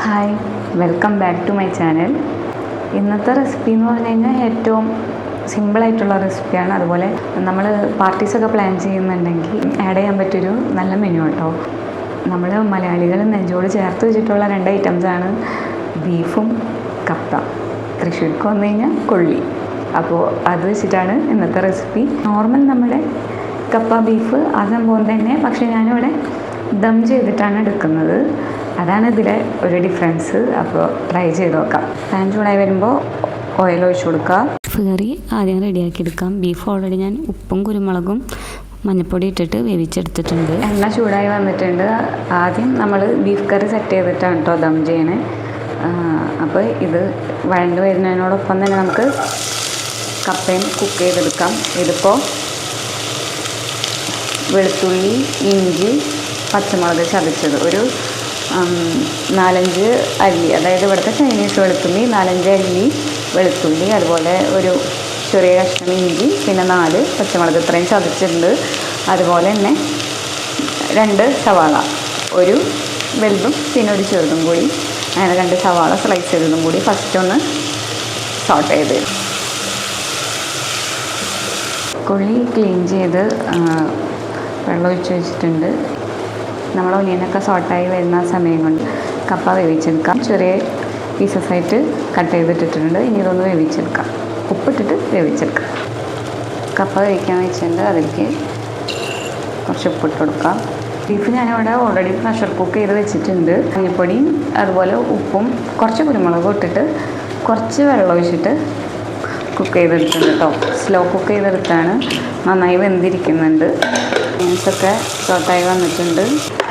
Hi, welcome back to my channel. ഇന്നത്തെ recipe എന്ന് പറഞ്ഞു കഴിഞ്ഞാൽ ഏറ്റവും സിമ്പിളായിട്ടുള്ള റെസിപ്പിയാണ്. അതുപോലെ നമ്മൾ പാർട്ടീസൊക്കെ പ്ലാൻ ചെയ്യുന്നുണ്ടെങ്കിൽ ആഡ് ചെയ്യാൻ പറ്റിയൊരു നല്ല മെനു കേട്ടോ. നമ്മൾ മലയാളികൾ നെഞ്ചോട് ചേർത്ത് വെച്ചിട്ടുള്ള 2 ഐറ്റംസാണ് ബീഫും കപ്പ. തൃശ്ശൂർക്ക് വന്നു കഴിഞ്ഞാൽ കൊള്ളി. അപ്പോൾ അത് വെച്ചിട്ടാണ് ഇന്നത്തെ റെസിപ്പി. നോർമൽ നമ്മുടെ കപ്പ ബീഫ് ആ സംഭവം തന്നെ, പക്ഷേ ഞാനിവിടെ ദം ചെയ്തിട്ടാണ് എടുക്കുന്നത്. അതാണ് ഇതിലെ ഒരു ഡിഫറൻസ്. അപ്പോൾ ട്രൈ ചെയ്ത് നോക്കാം. പാൻ ചൂടായി വരുമ്പോൾ ഓയിൽ ഒഴിച്ച് കൊടുക്കുക. കറി ആദ്യം റെഡിയാക്കി എടുക്കാം. ബീഫ് ഓൾറെഡി ഞാൻ ഉപ്പും കുരുമുളകും മഞ്ഞൾപ്പൊടി ഇട്ടിട്ട് വേവിച്ചെടുത്തിട്ടുണ്ട്. എണ്ണ ചൂടായി വന്നിട്ടുണ്ട്. ആദ്യം നമ്മൾ ബീഫ് കറി സെറ്റ് ചെയ്തിട്ടാണ് കേട്ടോ ദം ചെയ്യണേ. അപ്പോൾ ഇത് വഴണ്ട് വരുന്നതിനോടൊപ്പം തന്നെ നമുക്ക് കപ്പയും കുക്ക് ചെയ്തെടുക്കാം. ഇതിപ്പോൾ വെളുത്തുള്ളി, ഇഞ്ചി, പച്ചമുളക് ചതച്ചത്, ഒരു 4-5 അല്ലി, അതായത് ഇവിടുത്തെ ചൈനീസ് വെളുത്തുള്ളി, 4-5 അല്ലി വെളുത്തുള്ളി, അതുപോലെ ഒരു ചെറിയ കഷ്ണം ഇഞ്ചി, പിന്നെ 4 പച്ചമുളക്, ഇത്രയും ചതച്ചിട്ടുണ്ട്. അതുപോലെ തന്നെ 2 സവാള, ഒരു വലുതും പിന്നെ ഒരു ചെറുതും കൂടി, അങ്ങനെ 2 സവാള സ്ലൈസ് ചെയ്തതും കൂടി ഫസ്റ്റ് ഒന്ന് സോട്ട് ചെയ്ത്. കൊള്ളി ക്ലീൻ ചെയ്ത് വെള്ളം ഒഴിച്ച് വെച്ചിട്ടുണ്ട്. നമ്മൾ ഒനിയനൊക്കെ സോട്ടായി വരുന്ന സമയം കൊണ്ട് കപ്പ വേവിച്ചെടുക്കാം. ചെറിയ പീസസായിട്ട് കട്ട് ചെയ്തിട്ടിട്ടുണ്ട്. ഇനി ഇതൊന്ന് വേവിച്ചെടുക്കാം. ഉപ്പിട്ടിട്ട് വേവിച്ചെടുക്കാം. കപ്പ വേവിക്കാൻ വെച്ചിട്ടുണ്ട്. അതിലേക്ക് കുറച്ച് ഉപ്പിട്ട് കൊടുക്കാം. ബീഫ് ഞാനിവിടെ ഓൾറെഡി പ്രഷർ കുക്ക് ചെയ്ത് വെച്ചിട്ടുണ്ട്. മഞ്ഞൾപ്പൊടിയും അതുപോലെ ഉപ്പും കുറച്ച് കുരുമുളകും ഇട്ടിട്ട് കുറച്ച് വെള്ളം ഒഴിച്ചിട്ട് കുക്ക് ചെയ്തെടുത്തിട്ടുണ്ട് കേട്ടോ. സ്ലോ കുക്ക് ചെയ്തെടുത്താണ്. നന്നായി വെന്തിരിക്കുന്നുണ്ട്. ബീൻസൊക്കെ സോട്ടായി വന്നിട്ടുണ്ട്.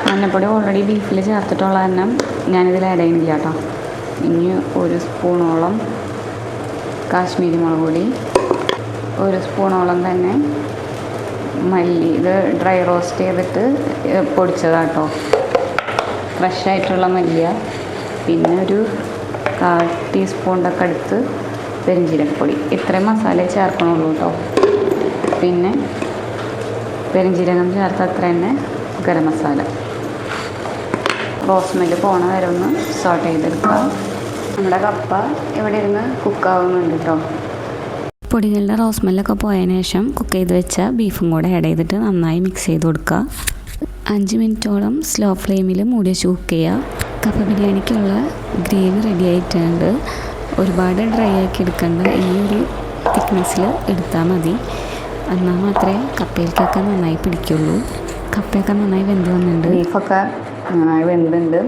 മഞ്ഞൾപ്പൊടി ഓൾറെഡി ബീഫിൽ ചേർത്തിട്ടുള്ള കാരണം ഞാനിതിൽ ആഡ് ചെയ്യുന്നില്ല കേട്ടോ. ഇനി 1 സ്പൂണോളം കാശ്മീരി മുളക് പൊടി, 1 സ്പൂണോളം തന്നെ മല്ലി. ഇത് ഡ്രൈ റോസ്റ്റ് ചെയ്തിട്ട് പൊടിച്ചതാണ് കേട്ടോ. ഫ്രഷ് ആയിട്ടുള്ള മല്ലിയ. പിന്നെ ഒരു 1/4 ടീസ്പൂണിൻ്റെ ഒക്കെ അടുത്ത് പെരുംജീരകപ്പൊടി. ഇത്രയും മസാല ചേർക്കണുള്ളൂ കേട്ടോ. പിന്നെ പെരുംജീരകം ചേർത്ത് അത്ര തന്നെ ഗരം മസാല. റോസ്മെല്ല് പോണ വരെ ഒന്ന് സോട്ട് ചെയ്തെടുക്കുക. നമ്മുടെ കപ്പ ഇവിടെ ഇരുന്ന് കുക്കാവുന്നുണ്ട് കേട്ടോ. പൊടികളുടെ റോസ്മെല്ലൊക്കെ പോയതിന് ശേഷം കുക്ക് ചെയ്ത് വെച്ച ബീഫും കൂടെ ആഡ് ചെയ്തിട്ട് നന്നായി മിക്സ് ചെയ്ത് കൊടുക്കുക. 5 മിനിറ്റോളം സ്ലോ ഫ്ലെയിമിൽ മൂടി വെച്ച് കുക്ക് ചെയ്യുക. കപ്പ ബിരിയാണിക്കുള്ള ഗ്രേവി റെഡി ആയിട്ടുണ്ട്. ഒരുപാട് ഡ്രൈ ആക്കി എടുക്കേണ്ട, ഈ ഒരു തിക്നെസ്സിൽ എടുത്താൽ മതി. എന്നാൽ മാത്രമേ കപ്പയിലേക്കൊക്കെ നന്നായി പിടിക്കുള്ളൂ. കപ്പയൊക്കെ നന്നായി വെന്ത് വന്നിട്ടുണ്ട്. ബീഫൊക്കെ നന്നായി വെന്തുണ്ട്.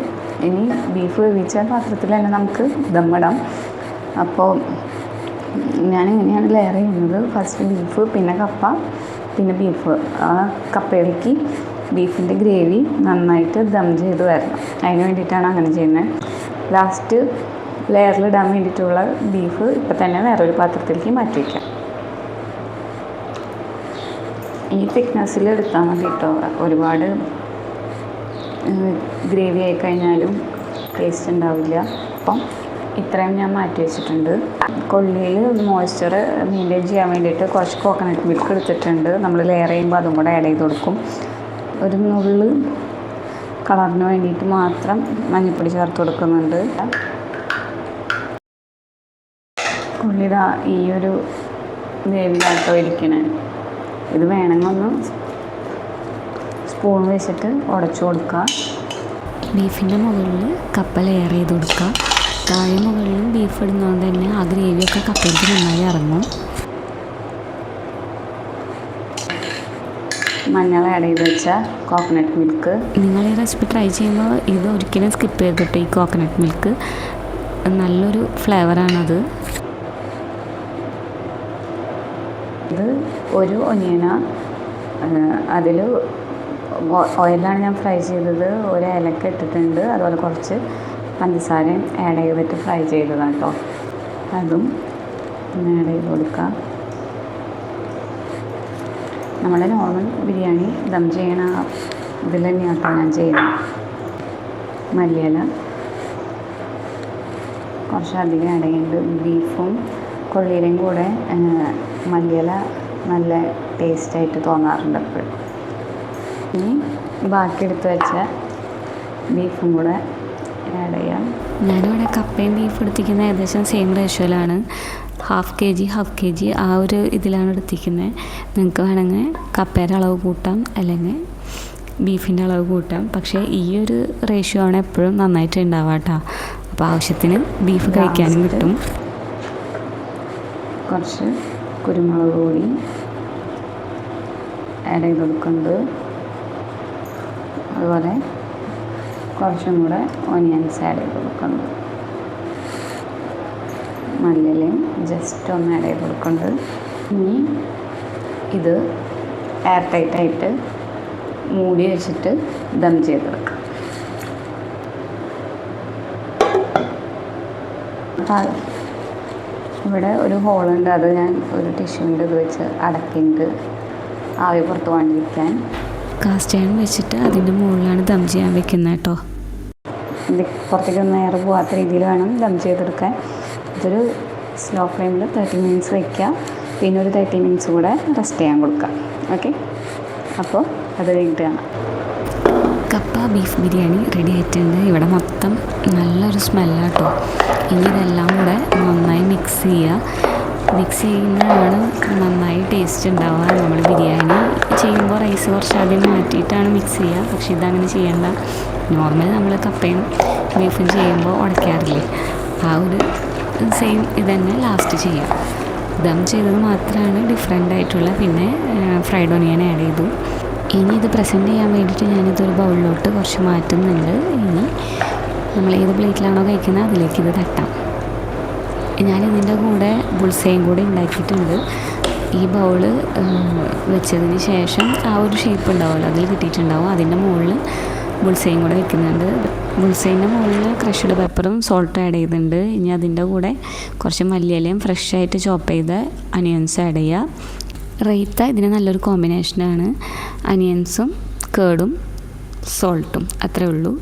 ഇനി ബീഫ് വേവിച്ച പാത്രത്തിൽ തന്നെ നമുക്ക് ദമ്മിടാം. അപ്പോൾ ഞാനിങ്ങനെയാണ് ലെയർ ചെയ്യുന്നത്. ഫസ്റ്റ് ബീഫ്, പിന്നെ കപ്പ, പിന്നെ ബീഫ്. ആ കപ്പയിലേക്ക് ബീഫിൻ്റെ ഗ്രേവി നന്നായിട്ട് ദം ചെയ്ത് വരണം. അതിന് വേണ്ടിയിട്ടാണ് അങ്ങനെ ചെയ്യുന്നത്. ലാസ്റ്റ് ലെയറിലിടാൻ വേണ്ടിയിട്ടുള്ള ബീഫ് ഇപ്പം തന്നെ വേറൊരു പാത്രത്തിലേക്ക് മാറ്റി വയ്ക്കാം. ഈ തിക്നെസ്സിൽ എടുത്താൽ മതി കേട്ടോ. ഒരുപാട് ഗ്രേവി ആയിക്കഴിഞ്ഞാലും ടേസ്റ്റ് ഉണ്ടാവില്ല. അപ്പം ഇത്രയും ഞാൻ മാറ്റി വെച്ചിട്ടുണ്ട്. കൊള്ളിയിൽ മോയ്സ്ചർ മെയിൻറ്റെയിൻ ചെയ്യാൻ വേണ്ടിയിട്ട് കുറച്ച് കോക്കനട്ട് മിൽക്ക് എടുത്തിട്ടുണ്ട്. നമ്മൾ ലെയർ ചെയ്യുമ്പോൾ അതും കൂടെ ആഡ് ചെയ്ത് കൊടുക്കും. ഒരു നുള്ള് കളറിന് വേണ്ടിയിട്ട് മാത്രം മഞ്ഞൾപ്പൊടി ചേർത്ത് കൊടുക്കുന്നുണ്ട്. കൊള്ളിതാ ഈ ഒരു വേവിലാട്ടോ ഇരിക്കണേ. ഇത് വേണമെങ്കിൽ ഒന്ന് സ്പൂൺ വെച്ചിട്ട് ഉടച്ചു കൊടുക്കുക. ബീഫിൻ്റെ മുകളിൽ കപ്പ ലെയർ ചെയ്ത് കൊടുക്കുക. താഴെ മുകളിലും ബീഫ് ഇടുന്നതുകൊണ്ട് തന്നെ ആ ഗ്രേവിയൊക്കെ കപ്പയിലേക്ക് നന്നായി ഇറങ്ങും. മഞ്ഞൾ ആഡ് ചെയ്ത് വെച്ച കോക്കനട്ട് മിൽക്ക്. നിങ്ങൾ ഈ റെസിപ്പി ട്രൈ ചെയ്യുമ്പോൾ ഇത് ഒരിക്കലും സ്കിപ്പ് ചെയ്തിട്ട്, ഈ കോക്കനട്ട് മിൽക്ക് നല്ലൊരു ഫ്ലേവറാണത്. ഇത് ഒരു ഒനിയന, അതിൽ ഓയിലാണ് ഞാൻ ഫ്രൈ ചെയ്തത്. ഒരു ഏലക്ക ഇട്ടിട്ടുണ്ട്. അതുപോലെ കുറച്ച് പഞ്ചസാരയും ആഡ് ചെയ്തിട്ട് ഫ്രൈ ചെയ്തതാണ് കേട്ടോ. അതും ആഡ് ചെയ്ത് കൊടുക്കാം. നമ്മുടെ നോർമൽ ബിരിയാണി ദം ചെയ്യണ ഇതിൽ തന്നെയാണ് കേട്ടോ ഞാൻ ചെയ്യുന്നത്. മല്ലിയില കുറച്ചധികം ആഡ് ചെയ്യുന്നുണ്ട്. ബീഫും കൊള്ളിയിലും കൂടെ മല്ലിയില നല്ല ടേസ്റ്റായിട്ട് തോന്നാറുണ്ട് എപ്പോഴും. ഇനി ബാക്കി എടുത്ത് വെച്ച ബീഫും കൂടെ ആഡ് ചെയ്യാം. ഞാനിവിടെ കപ്പയും ബീഫ് എടുത്തിരിക്കുന്നത് ഏകദേശം സെയിം റേഷ്യോയിലാണ്. ഹാഫ് കെ ജി ആ ഒരു ഇതിലാണ് എടുത്തിരിക്കുന്നത്. നിങ്ങൾക്ക് വേണമെങ്കിൽ കപ്പയുടെ അളവ് കൂട്ടാം, അല്ലെങ്കിൽ ബീഫിൻ്റെ അളവ് കൂട്ടാം. പക്ഷേ ഈ ഒരു റേഷ്യോ ആണ് എപ്പോഴും നന്നായിട്ട് ഉണ്ടാവുക കേട്ടോ. അപ്പോൾ ആവശ്യത്തിന് ബീഫ് കഴിക്കാനും കിട്ടും. കുറച്ച് കുരുമുളക് പൊടി ആഡ് ചെയ്ത് കൊടുക്കുന്നുണ്ട്. അതുപോലെ കുറച്ചും കൂടെ ഓനിയൻസ് ആഡ് ചെയ്ത് കൊടുക്കുന്നുണ്ട്. മല്ലിയിലയും ജസ്റ്റ് ഒന്ന് ആഡ് ചെയ്ത് കൊടുക്കുന്നുണ്ട്. ഇനി ഇത് എയർ ടൈറ്റായിട്ട് മൂടി വെച്ചിട്ട് ദം ചെയ്തെടുക്കാം. ഇവിടെ ഒരു ഹോളുണ്ട്, അത് ഞാൻ ഒരു ടിഷ്യൂവിൻ്റെ ഇത് വെച്ച് അടക്കിയിട്ട് ആവി പുറത്ത് കൊണ്ടിരിക്കാൻ കാസ്റ്റ് അയൺ വെച്ചിട്ട് അതിൻ്റെ മുകളിലാണ് ദം ചെയ്യാൻ വെക്കുന്നത് കേട്ടോ. ഇത് പുറത്തേക്കൊന്നും എയർ പോകാത്ത രീതിയിൽ വേണം ദം ചെയ്തെടുക്കാൻ. ഇതൊരു സ്ലോ ഫ്ലെയിമിൽ 30 മിനിറ്റ്സ് വയ്ക്കുക. പിന്നെ ഒരു 30 മിനിറ്റ്സ് കൂടെ റെസ്റ്റ് ചെയ്യാൻ കൊടുക്കുക. ഓക്കെ, അപ്പോൾ അത് കഴിഞ്ഞിട്ട് കാണാം. കപ്പ ബീഫ് ബിരിയാണി റെഡി ആയിട്ടുണ്ട്. ഇവിടെ മൊത്തം നല്ലൊരു സ്മെല്ലാട്ടോ. ഇനി ഇതെല്ലാം കൂടെ നന്നായി മിക്സ് ചെയ്യുമ്പോഴാണ് നന്നായി ടേസ്റ്റ് ഉണ്ടാവുക. നമ്മൾ ബിരിയാണി ചെയ്യുമ്പോൾ റൈസ് കുറച്ച് ആദ്യം മാറ്റിയിട്ടാണ് മിക്സ് ചെയ്യുക. പക്ഷേ ഇതങ്ങനെ ചെയ്യേണ്ട. നോർമലി നമ്മൾ കപ്പയും ബീഫും ചെയ്യുമ്പോൾ ഉടയ്ക്കാറില്ലേ, ആ ഒരു സെയിം ഇതന്നെ ലാസ്റ്റ് ചെയ്യാം. ദം ചെയ്തത് മാത്രമാണ് ഡിഫറെൻ്റ് ആയിട്ടുള്ള. പിന്നെ ഫ്രൈഡ് ഓണിയൻ ആഡ് ചെയ്തു. ഇനി ഇത് പ്രസൻറ്റ് ചെയ്യാൻ വേണ്ടിയിട്ട് ഞാനിതൊരു ബൗളിലോട്ട് കുറച്ച് മാറ്റുന്നുണ്ട്. ഇനി നമ്മൾ ഏത് പ്ലേറ്റിലാണോ കഴിക്കുന്നത് അതിലേക്ക് ഇത് തട്ടാം. ഞാനിതിൻ്റെ കൂടെ ബുൾസയും കൂടി ഉണ്ടാക്കിയിട്ടുണ്ട്. ഈ ബൗള് വെച്ചതിന് ശേഷം ആ ഒരു ഷേപ്പ് ഉണ്ടാവുമല്ലോ, അതിൽ കിട്ടിയിട്ടുണ്ടാവും. അതിൻ്റെ മുകളിൽ ബുൾസയും കൂടെ വെക്കുന്നുണ്ട്. ബുൾസൈൻ്റെ മുകളിൽ ക്രഷ്ഡ് പെപ്പറും സോൾട്ടും ആഡ് ചെയ്തിട്ടുണ്ട്. ഇനി അതിൻ്റെ കൂടെ കുറച്ച് മല്ലിയിലയും ഫ്രഷ് ആയിട്ട് ചോപ്പ് ചെയ്ത അനിയൻസ് ആഡ് ചെയ്യുക. റൈത്ത ഇതിന് നല്ലൊരു കോമ്പിനേഷനാണ്. അനിയൻസും കേടും സോൾട്ടും അത്രേ ഉള്ളൂ.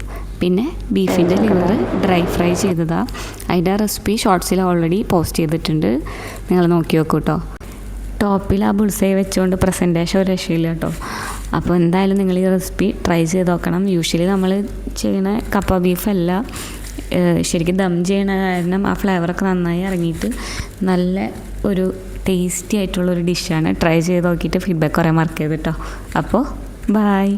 പിന്നെ ബീഫിൻ്റെ ലിവർ ഡ്രൈ ഫ്രൈ ചെയ്തതാണ്. അതിൻ്റെ റെസിപ്പി ഷോർട്സിൽ ഓൾറെഡി പോസ്റ്റ് ചെയ്തിട്ടുണ്ട്, നിങ്ങൾ നോക്കി നോക്കൂ കേട്ടോ. ടോപ്പിൽ ആ ബുൾസൈ വെച്ചുകൊണ്ട് പ്രസൻറ്റേഷൻ ഒരു രക്ഷയില്ല കേട്ടോ. അപ്പോൾ എന്തായാലും നിങ്ങൾ ഈ റെസിപ്പി ട്രൈ ചെയ്ത് നോക്കണം. യൂഷ്വലി നമ്മൾ ചെയ്യണ കപ്പ ബീഫല്ല, ശരിക്കും ദം ചെയ്യണ കാരണം ആ ഫ്ലേവറൊക്കെ നന്നായി ഇറങ്ങിയിട്ട് നല്ല ഒരു ടേസ്റ്റി ആയിട്ടുള്ളൊരു ഡിഷാണ്. ട്രൈ ചെയ്ത് നോക്കിയിട്ട് ഫീഡ്ബാക്ക് കുറേ മാർക്ക് ചെയ്ത് കേട്ടോ. അപ്പോൾ ബൈ.